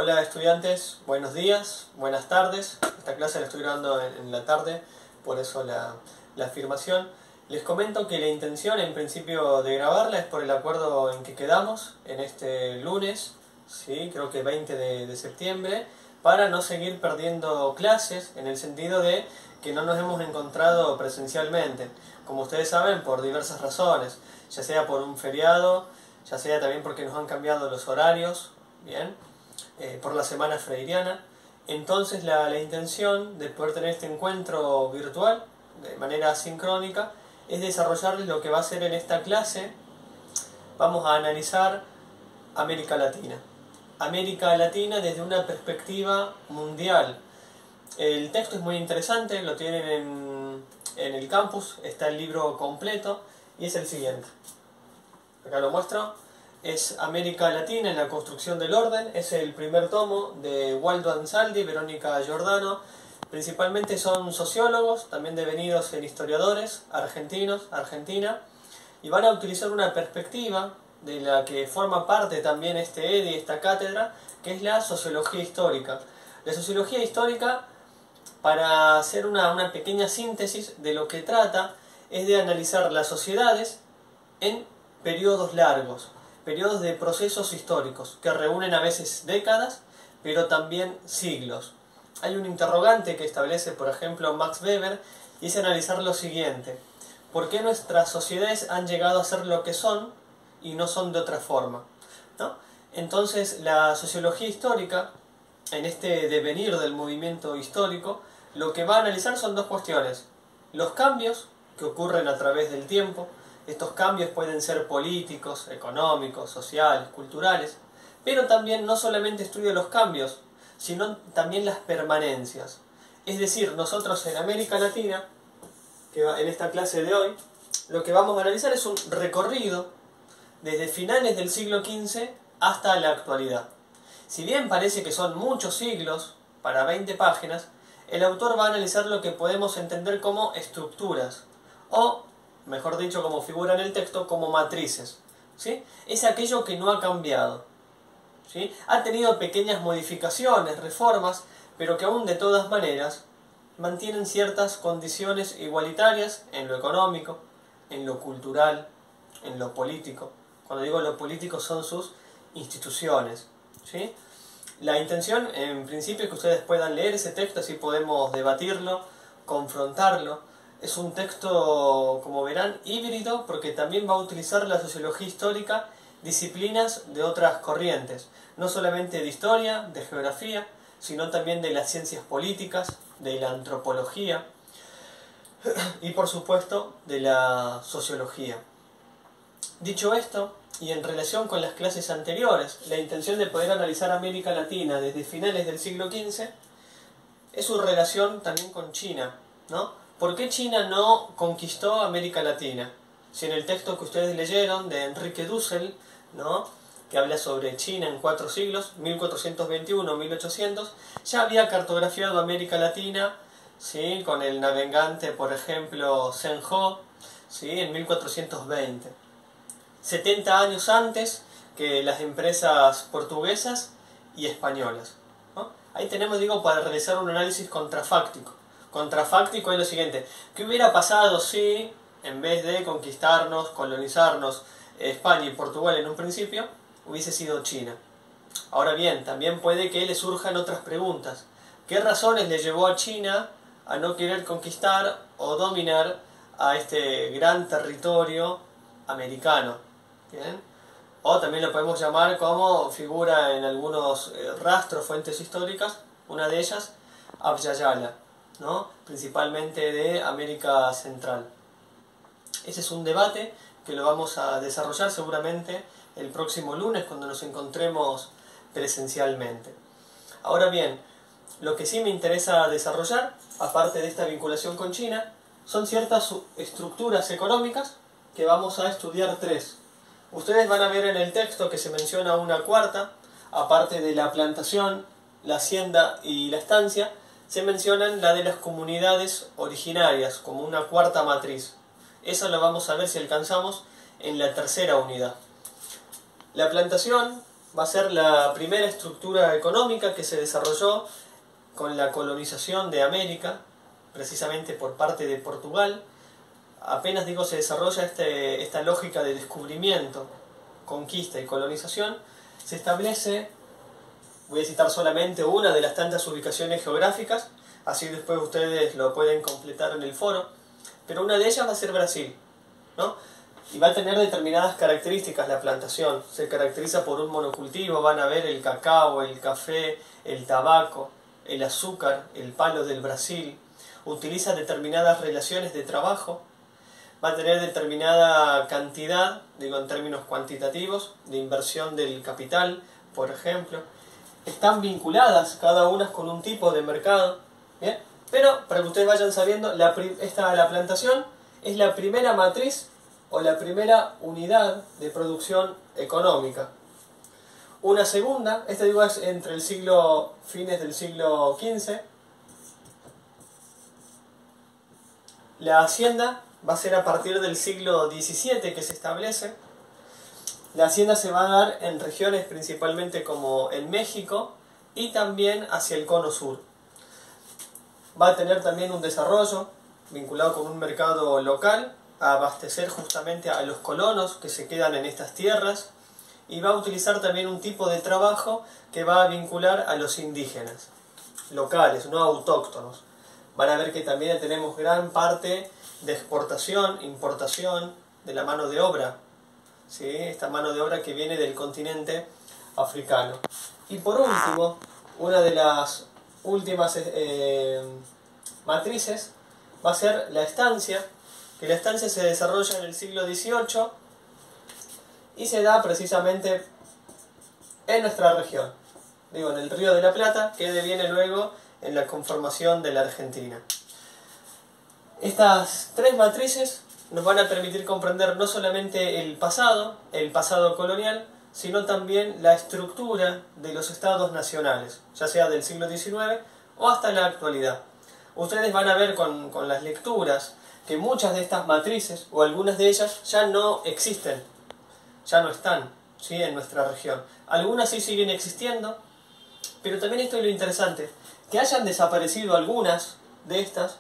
Hola estudiantes, buenos días, buenas tardes. Esta clase la estoy grabando en la tarde, por eso la afirmación. Les comento que la intención en principio de grabarla es por el acuerdo en que quedamos en este lunes, ¿sí? Creo que 20 de septiembre, para no seguir perdiendo clases, en el sentido de que no nos hemos encontrado presencialmente. Como ustedes saben, por diversas razones, ya sea por un feriado, ya sea también porque nos han cambiado los horarios, ¿bien? Por la semana freiriana. Entonces la intención de poder tener este encuentro virtual de manera asincrónica es desarrollarles lo que va a ser en esta clase. Vamos a analizar América Latina. América Latina desde una perspectiva mundial. El texto es muy interesante, lo tienen en el campus, está el libro completo y es el siguiente. Acá lo muestro. Es América Latina en la construcción del orden, es el primer tomo de Waldo Ansaldi, Verónica Giordano. Principalmente son sociólogos, también devenidos en historiadores argentinos, Argentina, y van a utilizar una perspectiva de la que forma parte también este EDI, esta cátedra, que es la sociología histórica. La sociología histórica, para hacer una pequeña síntesis de lo que trata, es de analizar las sociedades en periodos largos, periodos de procesos históricos, que reúnen a veces décadas, pero también siglos. Hay un interrogante que establece, por ejemplo, Max Weber, y es analizar lo siguiente: ¿por qué nuestras sociedades han llegado a ser lo que son y no son de otra forma? ¿No? Entonces, la sociología histórica, en este devenir del movimiento histórico, lo que va a analizar son dos cuestiones: los cambios que ocurren a través del tiempo. Estos cambios pueden ser políticos, económicos, sociales, culturales, pero también no solamente estudia los cambios, sino también las permanencias. Es decir, nosotros en América Latina, en esta clase de hoy, lo que vamos a analizar es un recorrido desde finales del siglo XV hasta la actualidad. Si bien parece que son muchos siglos para 20 páginas, el autor va a analizar lo que podemos entender como estructuras, o mejor dicho, como figura en el texto, como matrices, ¿sí? Es aquello que no ha cambiado, ¿sí? Ha tenido pequeñas modificaciones, reformas, pero que aún de todas maneras mantienen ciertas condiciones igualitarias en lo económico, en lo cultural, en lo político. Cuando digo lo político son sus instituciones, ¿sí? La intención, en principio, es que ustedes puedan leer ese texto, así podemos debatirlo, confrontarlo. Es un texto, como verán, híbrido, porque también va a utilizar la sociología histórica disciplinas de otras corrientes, no solamente de historia, de geografía, sino también de las ciencias políticas, de la antropología y, por supuesto, de la sociología. Dicho esto, y en relación con las clases anteriores, la intención de poder analizar América Latina desde finales del siglo XV es su relación también con China, ¿no? ¿Por qué China no conquistó América Latina? Si en el texto que ustedes leyeron de Enrique Dussel, ¿no?, que habla sobre China en 4 siglos, 1421-1800, ya había cartografiado América Latina, ¿sí?, con el navegante, por ejemplo, Zheng He, ¿sí?, en 1420. 70 años antes que las empresas portuguesas y españolas, ¿no? Ahí tenemos, digo, para realizar un análisis contrafáctico. Contrafáctico es lo siguiente: ¿qué hubiera pasado si, en vez de conquistarnos, colonizarnos España y Portugal en un principio, hubiese sido China? Ahora bien, también puede que le surjan otras preguntas. ¿Qué razones le llevó a China a no querer conquistar o dominar a este gran territorio americano? ¿Bien? O también lo podemos llamar, como figura en algunos rastros, fuentes históricas, una de ellas, Abya Yala, ¿no?, principalmente de América Central. Ese es un debate que lo vamos a desarrollar seguramente el próximo lunes, cuando nos encontremos presencialmente. Ahora bien, lo que sí me interesa desarrollar, aparte de esta vinculación con China, son ciertas estructuras económicas que vamos a estudiar 3. Ustedes van a ver en el texto que se menciona una cuarta, aparte de la plantación, la hacienda y la estancia, se mencionan la de las comunidades originarias como una cuarta matriz. Eso lo vamos a ver si alcanzamos en la tercera unidad. La plantación va a ser la primera estructura económica que se desarrolló con la colonización de América, precisamente por parte de Portugal. Apenas digo se desarrolla esta lógica de descubrimiento, conquista y colonización, se establece, voy a citar solamente una de las tantas ubicaciones geográficas, así después ustedes lo pueden completar en el foro, pero una de ellas va a ser Brasil, ¿no? Y va a tener determinadas características la plantación. Se caracteriza por un monocultivo, van a ver el cacao, el café, el tabaco, el azúcar, el palo del Brasil. Utiliza determinadas relaciones de trabajo. Va a tener determinada cantidad, digo en términos cuantitativos, de inversión del capital, por ejemplo. Están vinculadas cada una con un tipo de mercado, ¿bien? Pero para que ustedes vayan sabiendo, la plantación es la primera matriz o la primera unidad de producción económica. Una segunda, digo es entre el fines del siglo XV. La hacienda va a ser a partir del siglo XVII que se establece. La hacienda se va a dar en regiones principalmente como en México y también hacia el cono sur. Va a tener también un desarrollo vinculado con un mercado local, a abastecer justamente a los colonos que se quedan en estas tierras, y va a utilizar también un tipo de trabajo que va a vincular a los indígenas locales, no autóctonos. Van a ver que también tenemos gran parte de exportación, importación de la mano de obra, ¿sí? Esta mano de obra que viene del continente africano. Y por último, una de las últimas matrices va a ser la estancia, que la estancia se desarrolla en el siglo XVIII y se da precisamente en nuestra región, digo en el Río de la Plata, que deviene luego en la conformación de la Argentina. Estas tres matrices nos van a permitir comprender no solamente el pasado colonial, sino también la estructura de los estados nacionales, ya sea del siglo XIX o hasta la actualidad. Ustedes van a ver con las lecturas que muchas de estas matrices, o algunas de ellas, ya no existen, ya no están, ¿sí?, en nuestra región. Algunas sí siguen existiendo, pero también esto es lo interesante, que hayan desaparecido algunas de estas,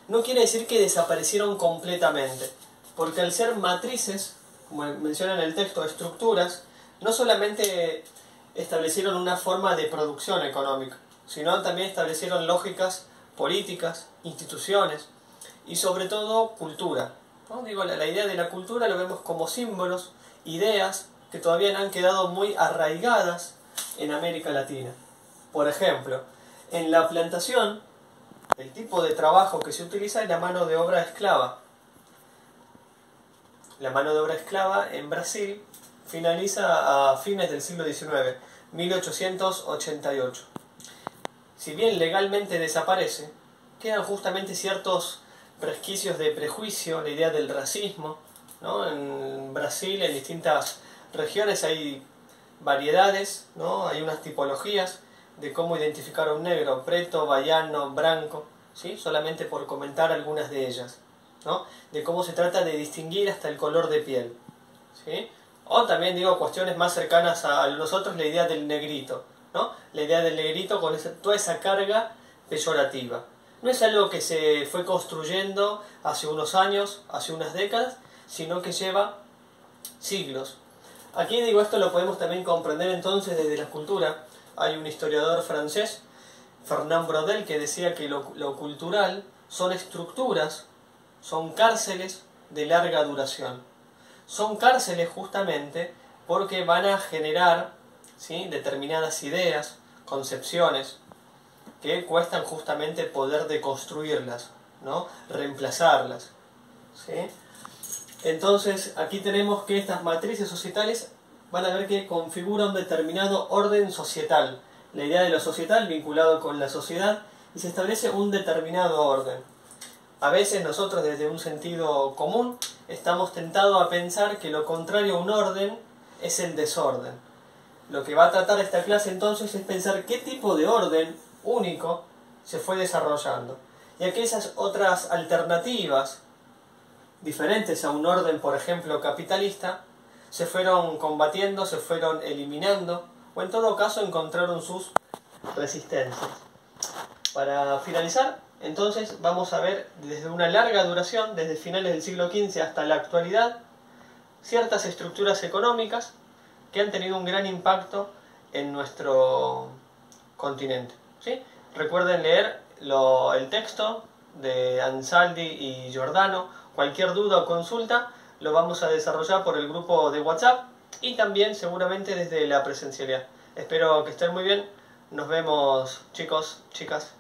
no quiere decir que desaparecieron completamente, porque al ser matrices, como menciona en el texto, estructuras, no solamente establecieron una forma de producción económica, sino también establecieron lógicas políticas, instituciones y sobre todo cultura, ¿no? Digo, la idea de la cultura lo vemos como símbolos, ideas que todavía no han quedado muy arraigadas en América Latina. Por ejemplo, en la plantación, el tipo de trabajo que se utiliza es la mano de obra esclava. La mano de obra esclava en Brasil finaliza a fines del siglo XIX, 1888. Si bien legalmente desaparece, quedan justamente ciertos resquicios de prejuicio, la idea del racismo, ¿no? En Brasil, en distintas regiones hay variedades, ¿no? Hay unas tipologías de cómo identificar a un negro, preto, baiano, branco, ¿sí? Solamente por comentar algunas de ellas, ¿no? De cómo se trata de distinguir hasta el color de piel, ¿sí? O también digo cuestiones más cercanas a nosotros, la idea del negrito, ¿no? La idea del negrito con toda esa carga peyorativa. No es algo que se fue construyendo hace unos años, hace unas décadas, sino que lleva siglos. Aquí digo esto lo podemos también comprender entonces desde la cultura. Hay un historiador francés, Fernand Braudel, que decía que lo cultural son estructuras, son cárceles de larga duración. Son cárceles justamente porque van a generar, ¿sí?, determinadas ideas, concepciones, que cuestan justamente poder deconstruirlas, ¿no?, reemplazarlas, ¿sí? Entonces aquí tenemos que estas matrices societales van a ver que configuran un determinado orden societal, la idea de lo societal vinculado con la sociedad, y se establece un determinado orden. A veces nosotros desde un sentido común estamos tentados a pensar que lo contrario a un orden es el desorden. Lo que va a tratar esta clase entonces es pensar qué tipo de orden único se fue desarrollando, y aquellas otras alternativas diferentes a un orden, por ejemplo, capitalista, se fueron combatiendo, se fueron eliminando o en todo caso encontraron sus resistencias. Para finalizar, entonces vamos a ver desde una larga duración, desde finales del siglo XV hasta la actualidad, ciertas estructuras económicas que han tenido un gran impacto en nuestro continente, ¿sí? Recuerden leer el texto de Ansaldi y Giordano. Cualquier duda o consulta lo vamos a desarrollar por el grupo de WhatsApp y también seguramente desde la presencialidad. Espero que estén muy bien. Nos vemos, chicos, chicas.